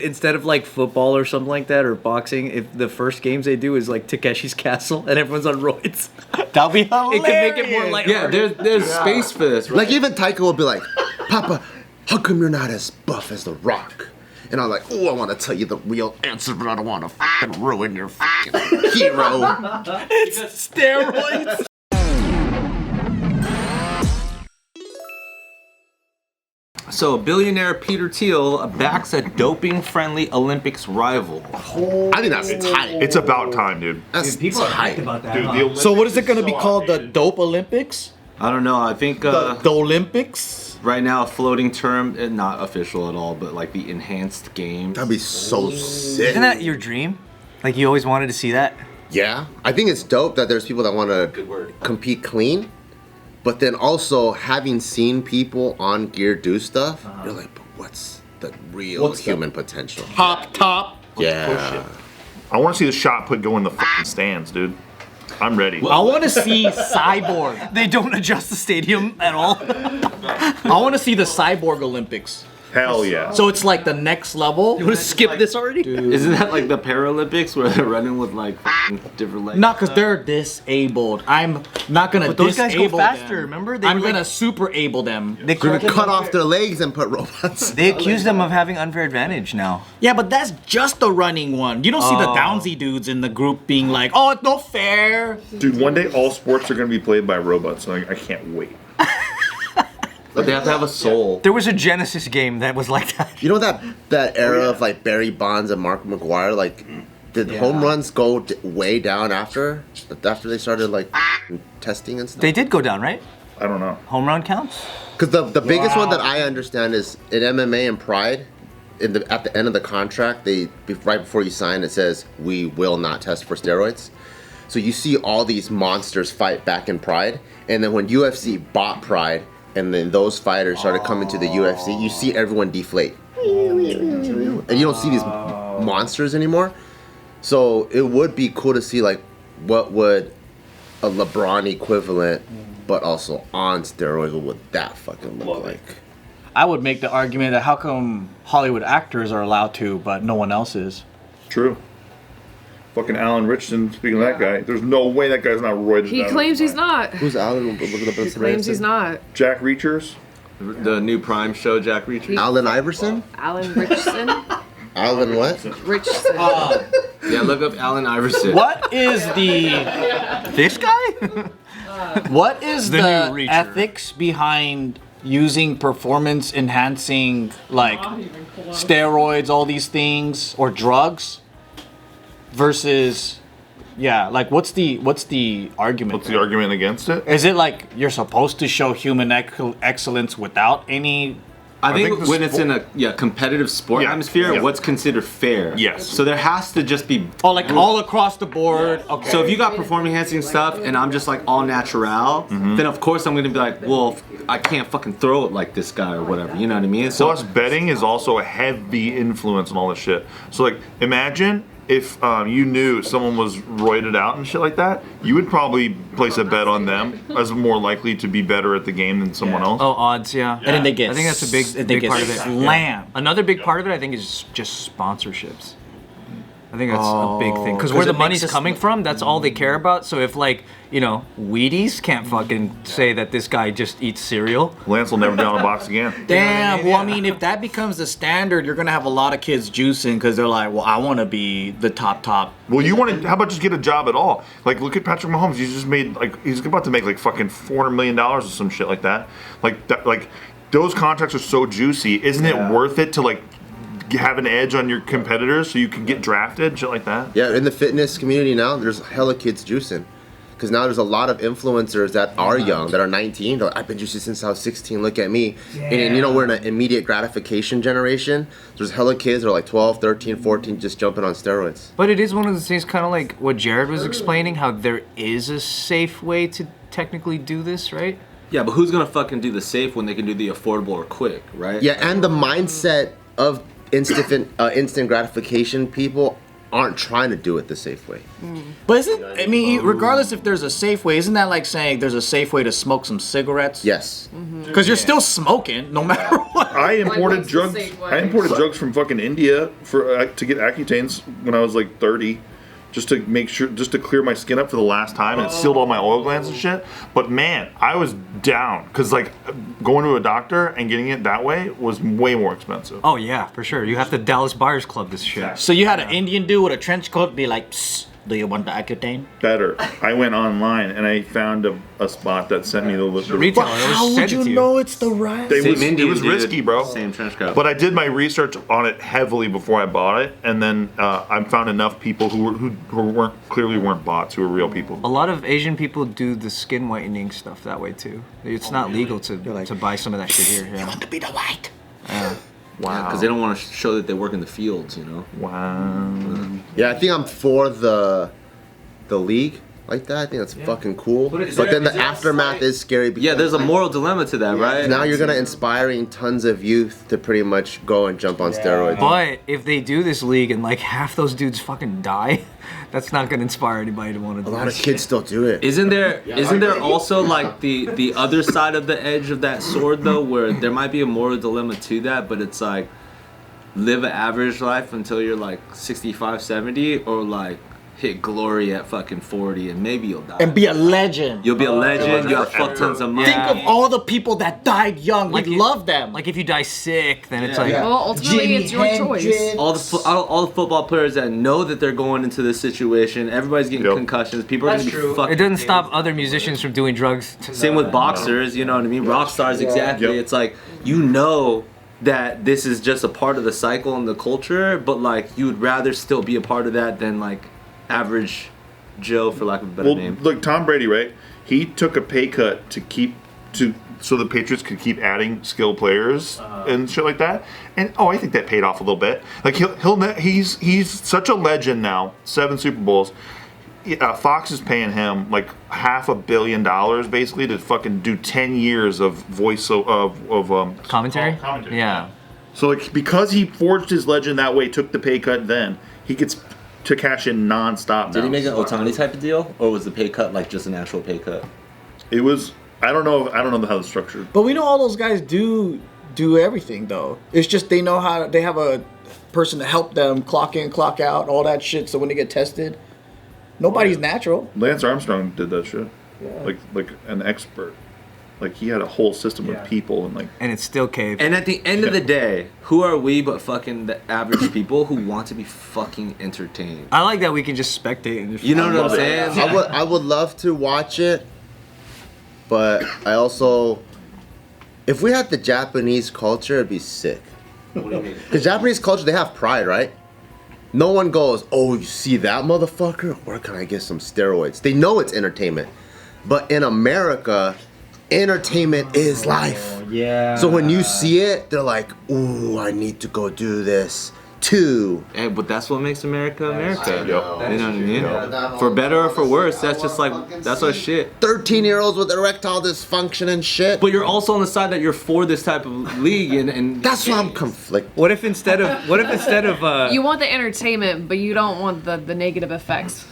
Instead of like football or something like that or boxing, if the first games they do is like Takeshi's Castle and everyone's on roids, that'll be hilarious. It could make it more like there's space for this. Right? Like even Taika will be like, Papa, how come you're not as buff as The Rock? And I'm like, oh, I want to tell you the real answer, but I don't want to fucking ruin your fucking hero. It's steroids. So, billionaire Peter Thiel backs a doping-friendly Olympics rival. I think that's tight. It's about time, dude. That's people are tight. hyped about that. Dude, So what is it going to be called? The Dope Olympics? I don't know. I think The Olympics? right now a floating term, not official at all, but like the enhanced games. That'd be so sick. Isn't that your dream? Like you always wanted to see that? Yeah, I think it's dope that there's people that want to compete clean, but then also having seen people on gear do stuff, you're like, but what's the real human potential? Top. Yeah. I want to see the shot put go in the fucking stands, dude. I'm ready. I want to see Cyborg. They don't adjust the stadium at all. I want to see the Cyborg Olympics. Hell yeah. So it's like the next level. You want to skip this already? Isn't that like the Paralympics where they're running with like different legs? Not because they're disabled. I'm not gonna But those guys go disable faster, them. remember? I'm gonna super able them. They They're gonna cut off their legs and put robots. They accuse them of having unfair advantage now. Yeah, but that's just the running one. You don't see the Downsy dudes in the group being like, "Oh, it's no fair." Dude, one day all sports are going to be played by robots, and I can't wait. But they have to have a soul. There was a Genesis game that was like that. You know that era of like Barry Bonds and Mark McGwire, like did home runs go way down after they started like testing and stuff? They did go down, right? I don't know. Home run counts? Because the biggest one that I understand is in MMA and Pride, at the end of the contract, right before you sign, it says we will not test for steroids. So you see all these monsters fight back in Pride, and then when UFC bought Pride, and then those fighters started coming to the UFC, you see everyone deflate, and you don't see these monsters anymore. So it would be cool to see like what would a LeBron equivalent, but also on steroids, what would that fucking look like? I would make the argument that how come Hollywood actors are allowed to, but no one else is? True. Fucking Alan Richardson, speaking of that guy, there's no way that guy's not roided He out. claims he's not. Who's Alan? He claims he's not. Jack Reachers? The new Prime show, Jack Reacher. Allen Iverson? Alan Richardson. Alan what? Richardson. Yeah, look up Allen Iverson. What is the This guy? what is The the, new Reacher. ethics behind using performance enhancing like steroids, all these things, or drugs versus like what's the argument? What's the argument against it? Is it like you're supposed to show human excellence without any? I think think the when it's in a competitive sport atmosphere, what's considered fair. Yes. So there has to just be. Oh, like all across the board. Okay. So if you got performance enhancing stuff and I'm just like all natural, then of course I'm gonna be like, well, I can't fucking throw it like this guy or whatever. You know what I mean? So Plus, betting is also a heavy influence on all this shit. So, like, imagine if you knew someone was roided out and shit like that, you would probably place a bet on them as more likely to be better at the game than someone else. Oh, odds, yeah. and then they get. I think that's a big part of it. Slammed. Another big part of it, I think, is just sponsorships. I think that's a big thing. Because 'Cause where the it makes money's us- coming from, that's all they care about. So if, like, Wheaties can't fucking say that this guy just eats cereal. Lance will never be on a box again. Damn. Well, I mean, if that becomes the standard, you're gonna have a lot of kids juicing because they're like, well, I want to be the top. Well, you want to? How about just get a job at all? Like, look at Patrick Mahomes. He's just made he's about to make like fucking $400 million or some shit like that. Like those contracts are so juicy. Isn't it worth it to like have an edge on your competitors so you can get drafted, shit like that? Yeah, in the fitness community now, there's hella kids juicing. Because now there's a lot of influencers that are young, that are 19. They're like, I've been juicing since I was 16, look at me. And we're in an immediate gratification generation. There's hella kids that are like 12, 13, 14 just jumping on steroids. But it is one of those things, kind of like what Jared was explaining, how there is a safe way to technically do this, right? Yeah, but who's gonna fucking do the safe when they can do the affordable or quick, right? Yeah, and the mindset of instant gratification people aren't trying to do it the safe way. But regardless if there's a safe way, isn't that like saying there's a safe way to smoke some cigarettes? Yes. Because you're still smoking, no matter what. I imported what's the drugs. segue? I imported drugs from fucking India for to get Accutanes when I was like 30, just to make sure, just to clear my skin up for the last time, and it sealed all my oil glands and shit. But man, I was down because like going to a doctor and getting it that way was way more expensive. Oh yeah, for sure. You have to Dallas Buyers Club this shit. So you had an Indian dude with a trench coat be like, "Psst, do you want the Accutane?" Better. I went online and I found a spot that sent me the Retailer always sent it to you. it's the right? It was, Indian it was dude, risky, bro. Same trench coat. But I did my research on it heavily before I bought it, and then I found enough people who weren't bots, who were real people. A lot of Asian people do the skin whitening stuff that way too. It's not legal to buy some of that shit here. Yeah. to be the white. Wow. Because they don't want to show that they work in the fields, you know. Wow. Yeah, I think I'm for the league like that. I think that's fucking cool. But then the aftermath is scary because Yeah, there's a moral dilemma to that, right? now you're gonna inspiring tons of youth to pretty much go and jump on steroids. But if they do this league and like half those dudes fucking die, that's not gonna inspire anybody to want to do A lot of this kids still do it. Isn't there also like the other side of the edge of that sword though, where there might be a moral dilemma to that, but it's like live an average life until you're like 65, 70, or like hit glory at fucking 40 and maybe you'll die. And be a legend. You'll be a legend, you'll have fuck tons of money. Think of all the people that died young. Like we you- love them. Like if you die sick, then it's Yeah. like Well, ultimately, it's your choice. all the football players that know that they're going into this situation, everybody's getting Yep. concussions, people are gonna be fucking it doesn't stop other musicians from doing drugs. Same with boxers, you know what I mean? Rock stars, exactly. Yep. It's like, you know that this is just a part of the cycle and the culture, but like you would rather still be a part of that than like average Joe, for lack of a better Well, name. look, Tom Brady, right? He took a pay cut so the Patriots could keep adding skilled players and shit like that. And I think that paid off a little bit. Like he's such a legend now. 7 Super Bowls. Fox is paying him like $500 million basically to fucking do 10 years of voice of Commentary? commentary. Yeah. So like because he forged his legend that way, took the pay cut, then he gets to cash in nonstop. Did now. he make an Otani type of deal, or was the pay cut like just an actual pay cut? It was. I don't know how it's structured. But we know all those guys do everything though. It's just they know how they have a person to help them clock in, clock out, all that shit. So when they get tested, nobody's natural. Lance Armstrong did that shit, like an expert. Like he had a whole system of people and like. And it's still caved. And at the end of the day, who are we but fucking the average people who want to be fucking entertained? I like that we can just spectate and just You know what I'm love it. saying? I would love to watch it, but I also, if we had the Japanese culture, it'd be sick. Because Japanese culture, they have pride, right? No one goes, oh, you see that motherfucker? Where can I get some steroids? They know it's entertainment. But in America, entertainment is life. Yeah. So when you see it, they're like, ooh, I need to go do this too. But that's what makes America America. Yep. You know what I mean? For better or for worse, that's just like, that's our shit. 13-year-olds with erectile dysfunction and shit. But you're also on the side that you're for this type of league, and That's why I'm conflicted. What if instead of You want the entertainment, but you don't want the negative effects.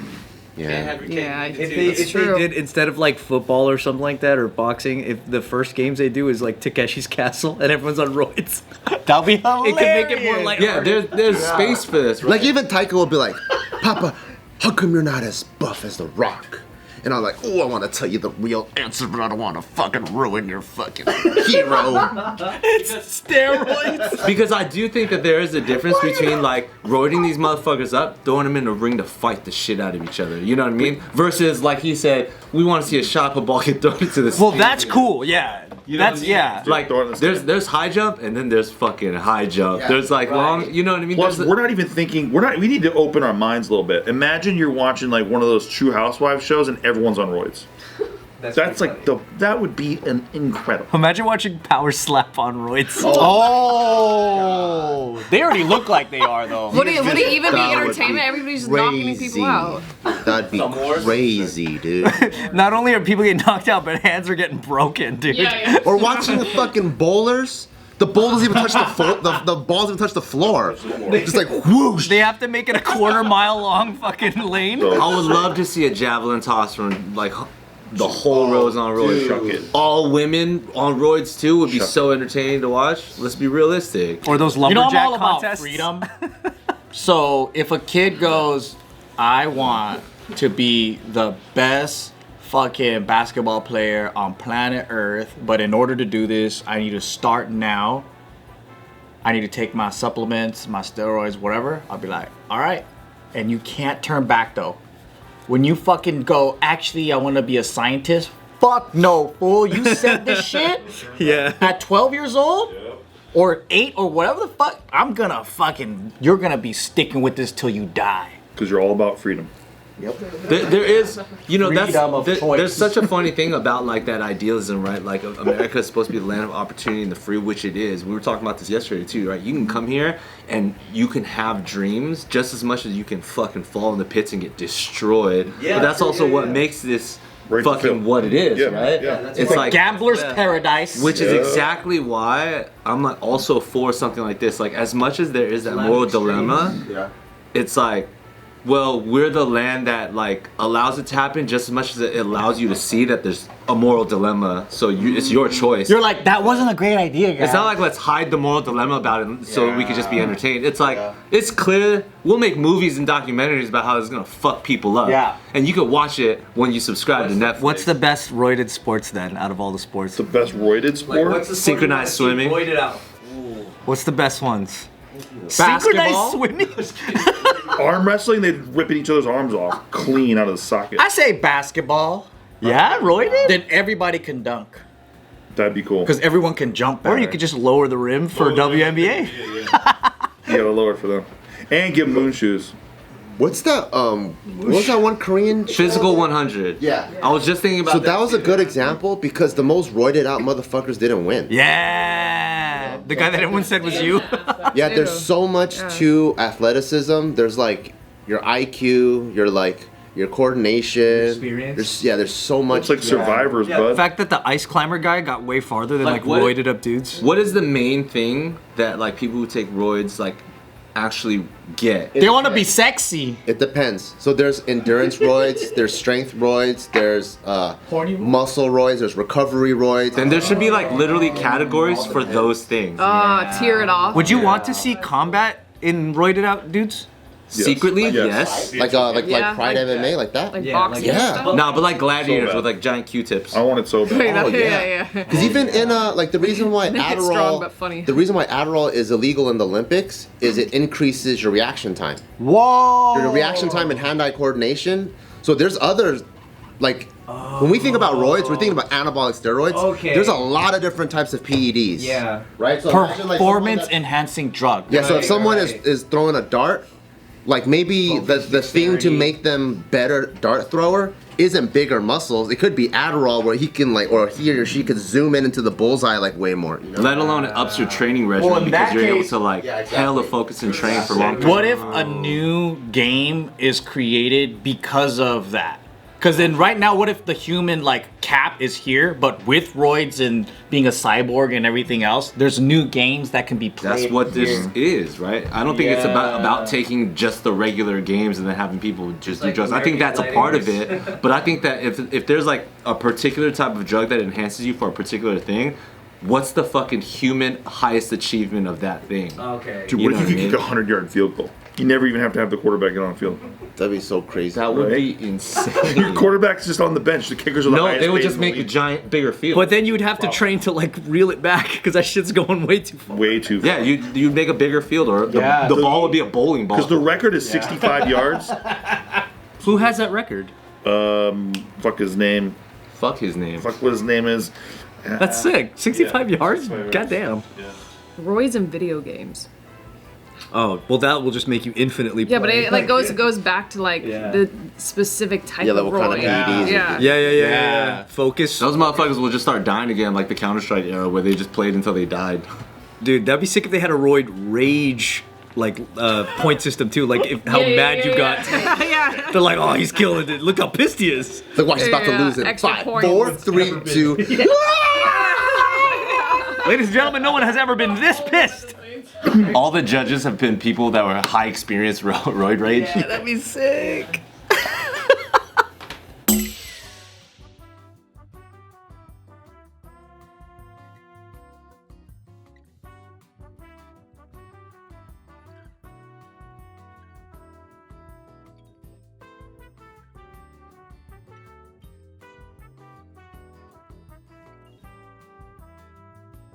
Yeah. Yeah, if it's true. they did instead of like football or something like that or boxing, if the first games they do is like Takeshi's Castle and everyone's on roids, That'll be hilarious. it could make it more like yeah, there's space for this, right? Like even Taika will be like, Papa, how come you're not as buff as The Rock? And I'm like, oh, I want to tell you the real answer, but I don't want to fucking ruin your fucking hero. Steroids. Because I do think that there is a difference between like roiding these motherfuckers up, throwing them in a ring to fight the shit out of each other. You know what I mean? Versus like he said, we want to see a shot put ball get thrown into the well, stands. that's cool. Yeah, You know that's what I mean? yeah. Like Throw it in the stands. there's high jump and then there's fucking high jump. There's like long, you know what I mean? Plus, There's we're not even thinking. We need to open our minds a little bit. Imagine you're watching like one of those True Housewives shows and everyone's on roids. That's like that would be an incredible. Imagine watching Power Slap on roids. Oh, they already look like they are though. Would it even be That would entertainment? be Everybody's just knocking crazy. people out. That'd be crazy, dude. Not only are people getting knocked out, but hands are getting broken, dude. Or watching the fucking bowlers. The ball doesn't even touch the ball doesn't even touch the floor. Just like whoosh. They have to make it a quarter mile long fucking lane. I would love to see a javelin toss from like the whole rows on roids. Chuck it. All women on roids too would be so entertaining to watch. Let's be realistic. Or those You know, lumberjack I'm all about contests. freedom. So if a kid goes, I want to be the best fucking basketball player on planet Earth, but in order to do this, I need to start now. I need to take my supplements, my steroids, whatever. I'll be like, all right. And you can't turn back though. When you fucking go, actually, I want to be a scientist. Fuck no, fool. You said this shit Yeah. at 12 years old? Or 8 or whatever the fuck. You're gonna be sticking with this till you die. Because you're all about freedom. There is, you know, Freedom of choice. there's such a funny thing about like that idealism, right? Like America is supposed to be the land of opportunity and the free, which it is. We were talking about this yesterday too, right? You can come here and you can have dreams just as much as you can fucking fall in the pits and get destroyed. But that's also what makes this Right to fucking feel. what it is, Yeah, right? yeah. It's like Gambler's paradise. which is exactly why I'm like also for something like this. Like as much as there is that moral dilemma, it's like, well, we're the land that like allows it to happen just as much as it allows you to see that there's a moral dilemma. So it's your choice. You're like, that wasn't a great idea, guys. It's not like let's hide the moral dilemma about it so we could just be entertained. It's like it's clear. We'll make movies and documentaries about how it's gonna fuck people up. Yeah. And you can watch it when you subscribe to Netflix. What's the best roided sports then out of all the sports? The best roided sport? synchronized swimming? What's the best ones? Basketball? Synchronized swimming? Arm wrestling, they'd ripping each other's arms off clean out of the socket. I say basketball. Yeah, roided? Then everybody can dunk. That'd be cool. Because everyone can jump better. Or you could just lower the rim for WNBA. You gotta lower it for them. And give them moon shoes. What's that? What was that one Korean? show? Physical 100. Yeah. I was just thinking about So that was a good example because the most roided out motherfuckers didn't win. Yeah. The guy that everyone said was you. Yeah, there's so much to athleticism. There's like your IQ, your coordination. Experience. There's so much. It's like survivors, The bud. fact that the ice climber guy got way farther than Like like what- roided up dudes. What is the main thing that like people who take roids like actually get? They want to be sexy. It depends. So there's endurance roids, there's strength roids, there's muscle roids, there's recovery roids. And there should be like literally categories for those things. Tear it off. Would you want to see combat in roided out dudes? Secretly, Yes. yes. Like Yeah, Pride like MMA, like that. Like Yeah, boxing like- and Yeah. stuff? No, but like gladiators So bad. with like giant Q-tips. I want it so bad. Oh, yeah. Because even in like the reason why Make it Adderall, strong but funny. the reason why Adderall is illegal in the Olympics is it increases your reaction time. Whoa. Your reaction time and hand-eye coordination. So there's others, like when we think about roids, we're thinking about anabolic steroids. Okay. There's a lot of different types of PEDs. Yeah. Right. So imagine, like, someone Performance that- enhancing drug. Yeah. So if someone right. is throwing a dart, like maybe the thing to make them better dart thrower isn't bigger muscles. It could be Adderall where he can like, or he or she could zoom in into the bullseye like way more. You know? Let alone it ups your training regimen Well, in because that you're able case- to like hella focus and train for long. What if a new game is created because of that? Because then right now, what if the human like Cap is here, but with roids and being a cyborg and everything else, there's new games that can be played. That's what this here. is, right? I don't think it's about taking just the regular games and then having people just do drugs. I think that's a part of it, but I think that if there's like a particular type of drug that enhances you for a particular thing, what's the fucking human highest achievement of that thing? Okay. Dude, You what know if what I you could mean? kick a 100-yard field goal? You never even have to have the quarterback get on the field. That'd be so crazy. That would Right? be insane. Your quarterback's just on the bench. The kickers are the No, highest they would paid just in the make a league. giant, bigger field. But then you would have to train to like reel it back because that shit's going way too far. Way too far. yeah, you'd make a bigger field, or the, Yeah. the ball would be a bowling ball. Because the record is 65 yards. Who has that record? Fuck his name. Fuck his name. Fuck what his name is. That's sick. 65 yards? Goddamn. Roids in video games. Oh, well, that will just make you infinitely Yeah, but play. it like goes back to like the specific type Yeah, like of what kind of roid. PEDs. Yeah. Yeah. Focus. Those motherfuckers will just start dying again, like the Counter-Strike era, where they just played until they died. Dude, that'd be sick if they had a roid rage like point system too. Like how mad you got. yeah. They're like, oh, he's killing it. Look how pissed he is. Like, watch, he's about to Yeah, lose it. extra 5, points. 4, 3, 2. Ladies and gentlemen, no one has ever been this pissed. All the judges have been people that were high experience roid rage. That'd be sick.